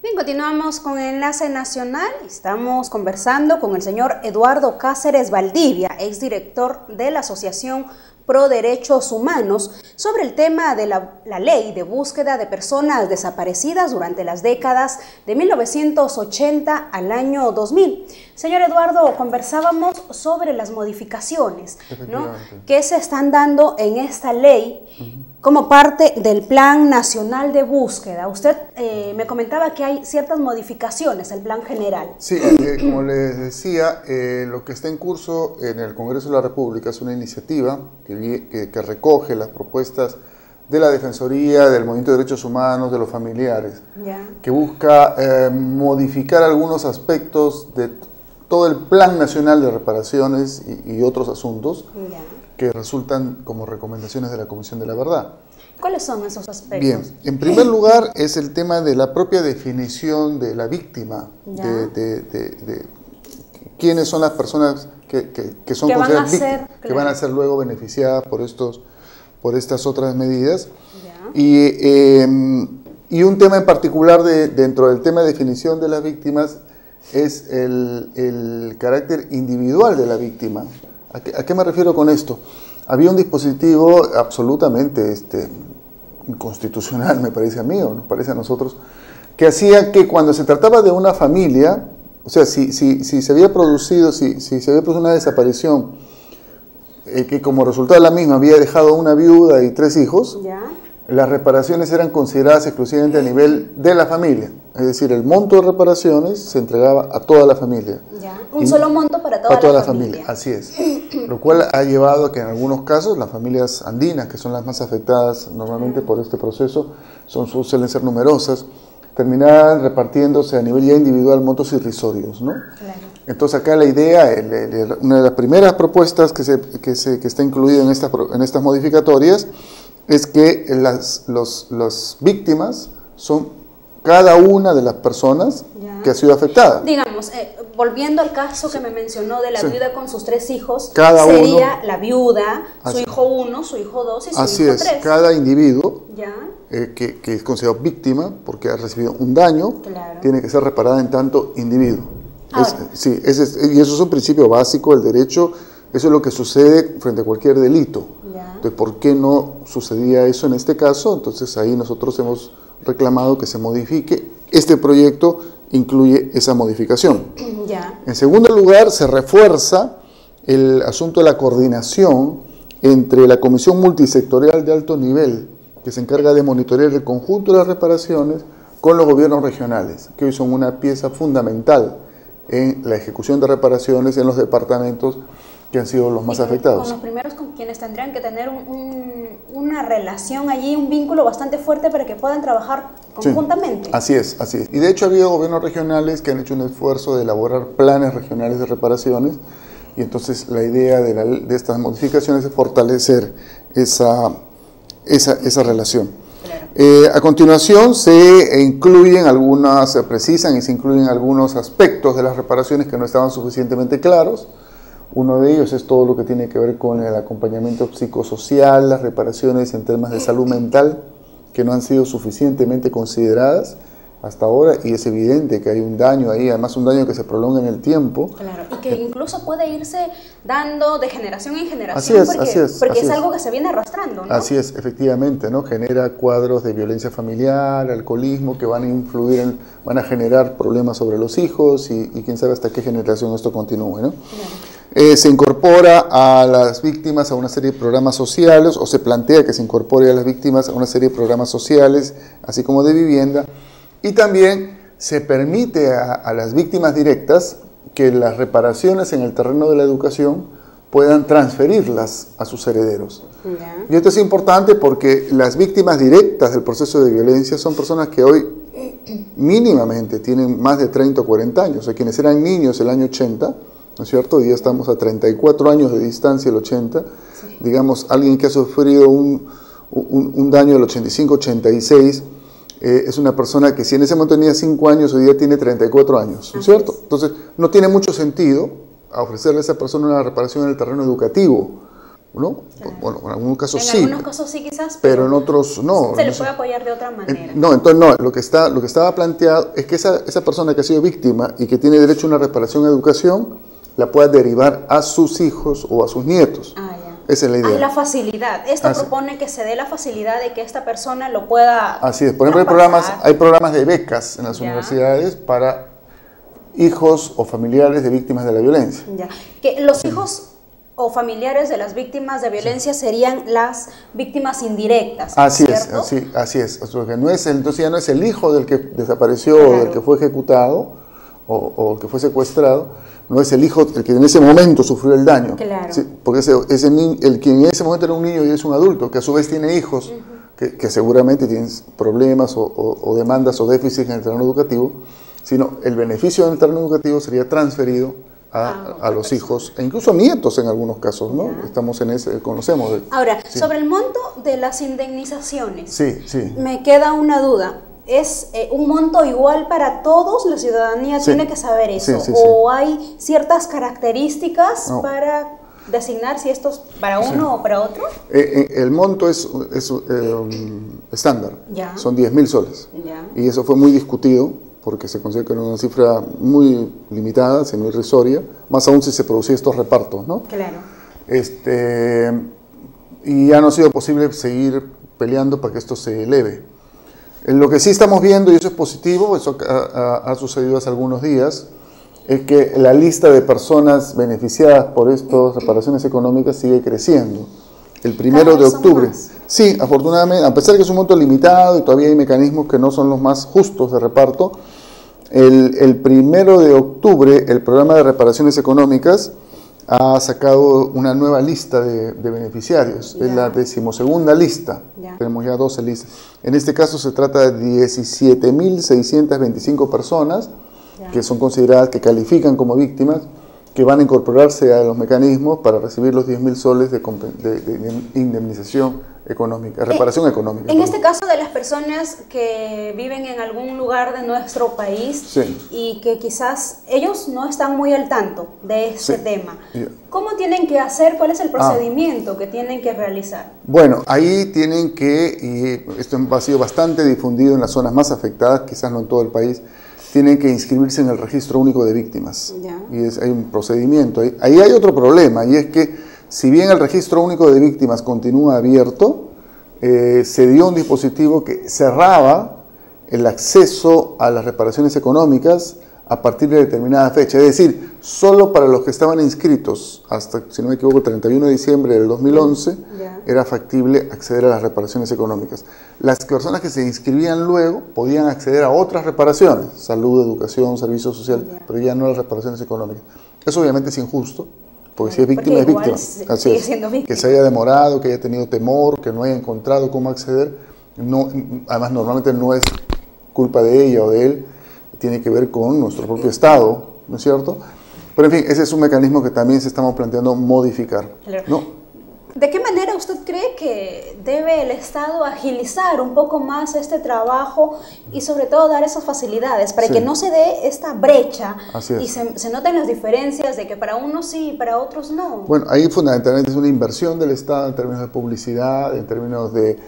Bien, continuamos con Enlace Nacional. Estamos conversando con el señor Eduardo Cáceres Valdivia, exdirector de la Asociación Pro Derechos Humanos, sobre el tema de la ley de búsqueda de personas desaparecidas durante las décadas de 1980 al año 2000. Señor Eduardo, conversábamos sobre las modificaciones, ¿no?, que se están dando en esta ley como parte del Plan Nacional de Búsqueda. Usted me comentaba que hay ciertas modificaciones al plan general. Sí, como les decía, lo que está en curso en el Congreso de la República es una iniciativa que recoge las propuestas de la Defensoría, del Movimiento de Derechos Humanos, de los familiares, que busca modificar algunos aspectos de todo el Plan Nacional de Reparaciones y otros asuntos que resultan como recomendaciones de la Comisión de la Verdad. ¿Cuáles son esos aspectos? Bien, en primer lugar es el tema de la propia definición de la víctima, de quiénes son las personas que son consideradas víctimas, que van a ser luego beneficiadas por estas otras medidas. Y un tema en particular dentro del tema de definición de las víctimas es el carácter individual de la víctima. ¿A qué me refiero con esto? Había un dispositivo absolutamente inconstitucional, me parece a mí, o nos parece a nosotros, que hacía que cuando se trataba de una familia, o sea, si se había producido una desaparición, que como resultado de la misma había dejado una viuda y 3 hijos, las reparaciones eran consideradas exclusivamente a nivel de la familia. Es decir, el monto de reparaciones se entregaba a toda la familia. Un solo monto para toda la familia. Así es. Lo cual ha llevado a que en algunos casos las familias andinas, que son las más afectadas normalmente por este proceso, suelen ser numerosas, terminaban repartiéndose a nivel ya individual montos irrisorios, ¿no? Entonces acá la idea, una de las primeras propuestas que está incluida en estas modificatorias, es que las víctimas son cada una de las personas que ha sido afectada. Digamos, volviendo al caso que me mencionó de la viuda con sus 3 hijos, sería la viuda, su hijo 1, su hijo 2 y su hijo 3. Así es, cada individuo que es considerado víctima porque ha recibido un daño, tiene que ser reparada en tanto individuo. Y eso es un principio básico del derecho. Eso es lo que sucede frente a cualquier delito. Entonces, ¿por qué no sucedía eso en este caso? Entonces ahí nosotros hemos reclamado que se modifique. Este proyecto incluye esa modificación. En segundo lugar, se refuerza el asunto de la coordinación entre la Comisión Multisectorial de Alto Nivel, que se encarga de monitorear el conjunto de las reparaciones, con los gobiernos regionales, que hoy son una pieza fundamental en la ejecución de reparaciones en los departamentos que han sido los más afectados. Con los primeros, con quienes tendrían que tener una relación allí, un vínculo bastante fuerte para que puedan trabajar conjuntamente. Así es. Y de hecho ha habido gobiernos regionales que han hecho un esfuerzo de elaborar planes regionales de reparaciones, y entonces la idea de estas modificaciones es fortalecer esa relación. A continuación se precisan y se incluyen algunos aspectos de las reparaciones que no estaban suficientemente claros. Uno de ellos es todo lo que tiene que ver con el acompañamiento psicosocial, las reparaciones en temas de salud mental, que no han sido suficientemente consideradas hasta ahora, y es evidente que hay un daño ahí, además un daño que se prolonga en el tiempo. Y que incluso puede irse dando de generación en generación, así es, porque es algo que se viene arrastrando, ¿no? Así es, efectivamente, ¿no? Genera cuadros de violencia familiar, alcoholismo, que van a generar problemas sobre los hijos, y quién sabe hasta qué generación esto continúe, ¿no? Se incorpora a las víctimas a una serie de programas sociales, o se plantea que se incorpore a las víctimas a una serie de programas sociales, así como de vivienda, y también se permite a las víctimas directas que las reparaciones en el terreno de la educación puedan transferirlas a sus herederos. Y esto es importante porque las víctimas directas del proceso de violencia son personas que hoy mínimamente tienen más de 30 o 40 años, o sea, quienes eran niños el año 80, ¿no es cierto? Hoy ya estamos a 34 años de distancia del 80. Digamos, alguien que ha sufrido un daño del 85-86, es una persona que si en ese momento tenía 5 años, hoy día tiene 34 años, ¿no es cierto? Entonces, no tiene mucho sentido ofrecerle a esa persona una reparación en el terreno educativo, ¿no? Claro. Bueno, en algunos casos en sí. algunos casos sí quizás, pero en otros no. Se le puede apoyar de otra manera. No, entonces no, lo que estaba planteado es que esa persona que ha sido víctima y que tiene derecho a una reparación en educación, la pueda derivar a sus hijos o a sus nietos. Ah, ya. Esa es la idea. Hay la facilidad. Esto propone que se dé la facilidad de que esta persona lo pueda. Así es. Por ejemplo, hay programas de becas en las universidades para hijos o familiares de víctimas de la violencia. Ya. Que los hijos o familiares de las víctimas de violencia serían las víctimas indirectas. Así ¿cierto? es, así es. O sea, que entonces ya no es el hijo del que desapareció, claro, o del que fue ejecutado o el que fue secuestrado, no es el hijo el que en ese momento sufrió el daño. Claro. ¿Sí? Porque el que en ese momento era un niño y es un adulto, que a su vez tiene hijos, que seguramente tienen problemas o demandas o déficits en el terreno educativo, sino el beneficio del terreno educativo sería transferido a los hijos, e incluso nietos en algunos casos, ¿no? Ya. Estamos en ese, conocemos. Ahora, sobre el monto de las indemnizaciones, sí. Me queda una duda. ¿Es un monto igual para todos? ¿La ciudadanía tiene que saber eso? ¿O hay ciertas características para designar si esto es para uno o para otro? El monto es estándar, ya. Son 10.000 soles. Ya. Y eso fue muy discutido, porque se considera que era una cifra muy limitada, muy irrisoria, más aún si se producían estos repartos, ¿no? Claro. Y ya no ha sido posible seguir peleando para que esto se eleve. Lo que sí estamos viendo, y eso es positivo, eso ha sucedido hace algunos días, es que la lista de personas beneficiadas por estas reparaciones económicas sigue creciendo. El 1 de octubre. Sí, afortunadamente, a pesar de que es un monto limitado y todavía hay mecanismos que no son los más justos de reparto, el 1 de octubre el programa de reparaciones económicas ha sacado una nueva lista de beneficiarios. Es la 12ª lista. Tenemos ya 12 listas. En este caso se trata de 17.625 personas que son consideradas, que califican como víctimas, que van a incorporarse a los mecanismos para recibir los 10.000 soles de indemnización económica, reparación económica. En este caso de las personas que viven en algún lugar de nuestro país y que quizás ellos no están muy al tanto de este tema, ¿cómo tienen que hacer? ¿Cuál es el procedimiento que tienen que realizar? Bueno, ahí tienen que, y esto ha sido bastante difundido en las zonas más afectadas, quizás no en todo el país, tienen que inscribirse en el Registro Único de Víctimas. Y hay un procedimiento. Ahí hay otro problema, y es que si bien el Registro Único de Víctimas continúa abierto, se dio un dispositivo que cerraba el acceso a las reparaciones económicas a partir de determinada fecha. Es decir, solo para los que estaban inscritos hasta, si no me equivoco, el 31 de diciembre del 2011, era factible acceder a las reparaciones económicas. Las personas que se inscribían luego podían acceder a otras reparaciones, salud, educación, servicio social, pero ya no a las reparaciones económicas. Eso obviamente es injusto, porque si es víctima, es víctima. Así es. Que se haya demorado, que haya tenido temor, que no haya encontrado cómo acceder, además normalmente no es culpa de ella o de él, tiene que ver con nuestro propio Estado, ¿no es cierto? Pero en fin, ese es un mecanismo que también se estamos planteando modificar, ¿no? ¿De qué manera usted cree que debe el Estado agilizar un poco más este trabajo y sobre todo dar esas facilidades para que no se dé esta brecha y se noten las diferencias de que para unos sí y para otros no? Bueno, ahí fundamentalmente es una inversión del Estado en términos de publicidad, en términos de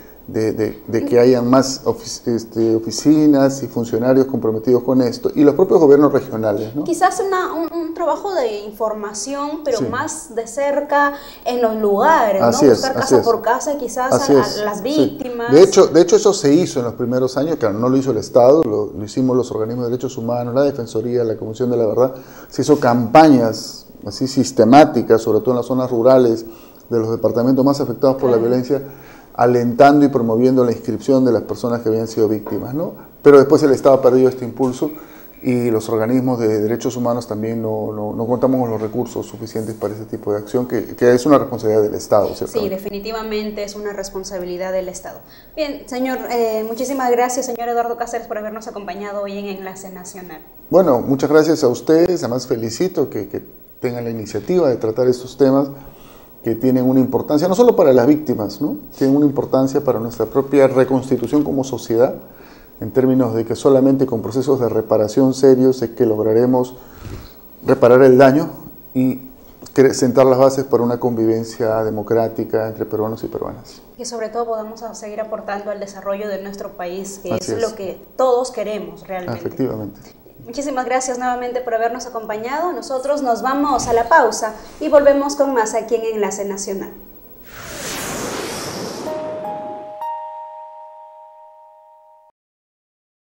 que hayan más oficinas y funcionarios comprometidos con esto, y los propios gobiernos regionales, ¿no? Quizás un trabajo de información, pero más de cerca en los lugares, ¿no? Buscar casa por casa quizás a las víctimas. De hecho eso se hizo en los primeros años, claro, no lo hizo el Estado, lo hicimos los organismos de derechos humanos, la Defensoría, la Comisión de la Verdad. Se hizo campañas así sistemáticas, sobre todo en las zonas rurales de los departamentos más afectados por la violencia, alentando y promoviendo la inscripción de las personas que habían sido víctimas, ¿no? Pero después el Estado ha perdido este impulso y los organismos de derechos humanos también no contamos con los recursos suficientes para ese tipo de acción, que es una responsabilidad del Estado, ¿cierto? Sí, definitivamente es una responsabilidad del Estado. Bien, señor, muchísimas gracias, señor Eduardo Cáceres, por habernos acompañado hoy en Enlace Nacional. Bueno, muchas gracias a ustedes, además felicito que tengan la iniciativa de tratar estos temas que tienen una importancia, no solo para las víctimas, ¿no? Tienen una importancia para nuestra propia reconstitución como sociedad, en términos de que solamente con procesos de reparación serios es que lograremos reparar el daño y sentar las bases para una convivencia democrática entre peruanos y peruanas. Y sobre todo podamos seguir aportando al desarrollo de nuestro país, que Así es lo que todos queremos realmente. Efectivamente. Muchísimas gracias nuevamente por habernos acompañado. Nosotros nos vamos a la pausa y volvemos con más aquí en Enlace Nacional.